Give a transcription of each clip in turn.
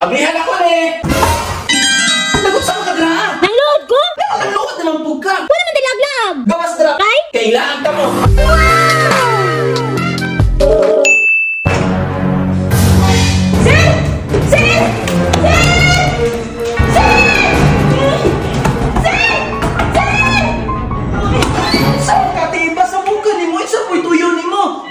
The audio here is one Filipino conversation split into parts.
Abrihan ako ni! Nagot sa ka dra! Nangload ko? Nangload naman po ka! Wala man dilaglag! Gawas dra! Kay? Kailangan ka mo! Sir! Sir! Sir! Saan ka tiba sa buka ni mo? Isa po'y tuyo ni mo!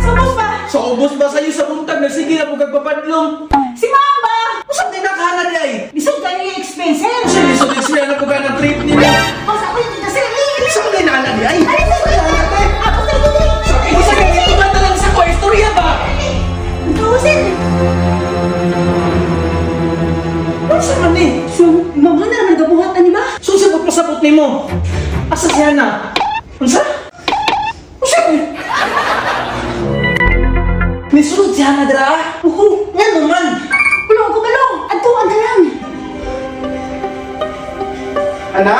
Sa bus ba? Sa ubos ba sa'yo sa buntag? Nagsige na po kagpapadlong! Si Mamba! Saan din nakahanad ay? Lisod ka niya expenser! Sulit sila na po ka ng trip ni mo! Basta ako yung kasi Saan din nahanad ay? Ay, sir! Ako sir! Sabi sa ganito ba talang sa ko? Istorya ba? Ito, sir! Ano sa man eh? So, mama na naman gabuhatan ni ba? So sa pagpasabot ni mo? Asa siya na? Unsa? Unsa ko? Nisulod siya na dra? Nga naman! Bulong ko balong! Adto, ang lang! Ana?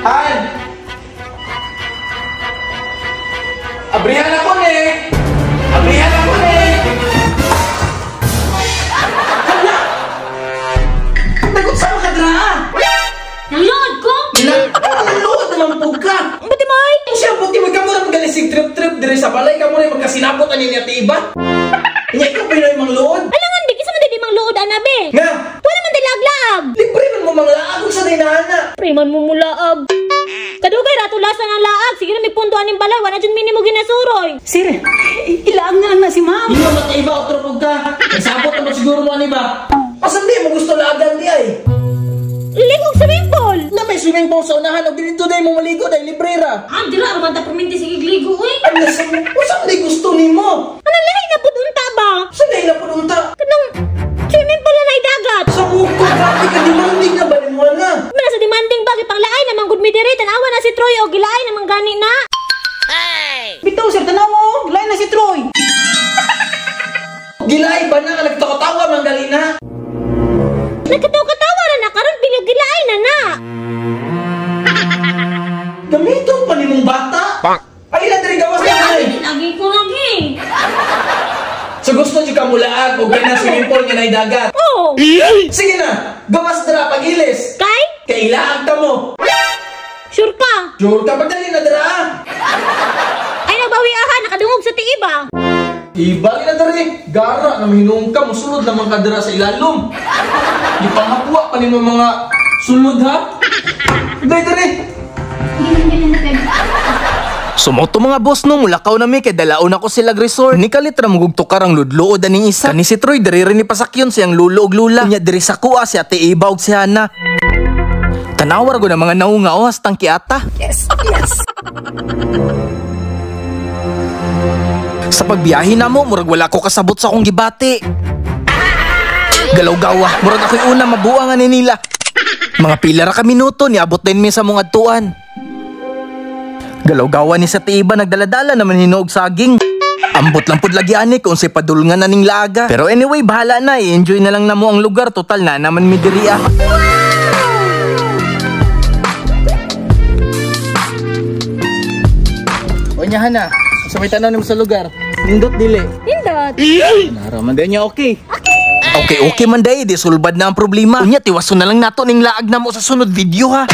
Han? Abrihan ako ni! Abrihan ako ni! Hala! Nagot sa ka dra? Nangload ko? Nalood naman po ka! Buti mo ay! Kung siya buti magkamo na magalisig trip-trip dire sa balay ka mo na magkasinabot ani niya tiba. Nya ikaw Pinoy mang lood. Alangan, di isa man di mangload, anabe! Nga, Wala man dilaglag! libre man mo mga laagog sa dinana. Preman mo mulaag. Kadugay rato lasan ang laag. Sige na may puntuan ng balay. Wala dyan minimo ginasuroy. Sir, ilaag na lang na si ma'am. Hindi mo mataiba o tropog ka. Nagsabot naman siguro mo ani ba? Pasan di mo gusto laagan di ay. Ligog swimming pool. Na may swimming pool sa unahan o dito dahil mo maligo dahil libre ra. Ah, di na araman ta perminti sige gligo eh. Ay nasa mo, saan di gusto ni mo? Anong lahi na po unta ba? Saan di na po unta? Kanang swimming pool na dagat. Sa buko, grabe ka demanding na ba ni mo na? Mana sa demanding bagay panglaay namang good midiri. Tanawa na si Troy o gilaay namang gani na. Bitaw sir, tanawa o. Gilaay na si Troy. Gilay ba na nagtawa-tawa manggalina? Nagkatawa na na karon bilyog gilaay na na. Gamiton pa ni mong bata? Ay, na diri gawas na ay. Lagi ko lagi. So gusto niyo ka mulaag o na swimming pool nga na dagat? Oh. Sige na, gawas dira pagilis. Kay? Kailangan ka mo. Sure ka? Sure ka, pagdali na dira. Ay nagbawi aha, nakadungog sa tiiba. Ibali na diri. Gara, nang hinung ka, musulod naman ka dira sa ilalom. Di pa makuha pa ni mga sulod ha. Dali diri. Sumoto mga boss no, mulakaw na mi kay dalaon ako sila resort. Ni kalitra mugugto karang ludlood ani isa. Kani si Troy diri rin ni pasakyon siyang lulo og lula. Nya diri sa kuha si Ate Iba og si Hana. Tanawar ko na mga naunga o hastang kiata. Yes, yes. Sa pagbiyahe na mo, murag wala ko kasabot sa akong gibati. Galaw-gawa, murag ako'y una mabuangan ni nila. Mga pila ra ka minuto, niabot din mi sa mga tuan. Galaw-gawa ni sa tiiba, nagdaladala naman hinog saging. Ambot lang pud lagi ani kung si padulngan na ning laga. Pero anyway, bahala na, i-enjoy na lang na mo ang lugar. Total na naman mi diri ah. Onyahan na, sa may tanaw nimo sa lugar. Nindot dili. Nindot. Naraman din niya okay. Okay man day, di sulbad na ang problema. Unya, tiwaso na lang nato ning laag na mo sa sunod video ha.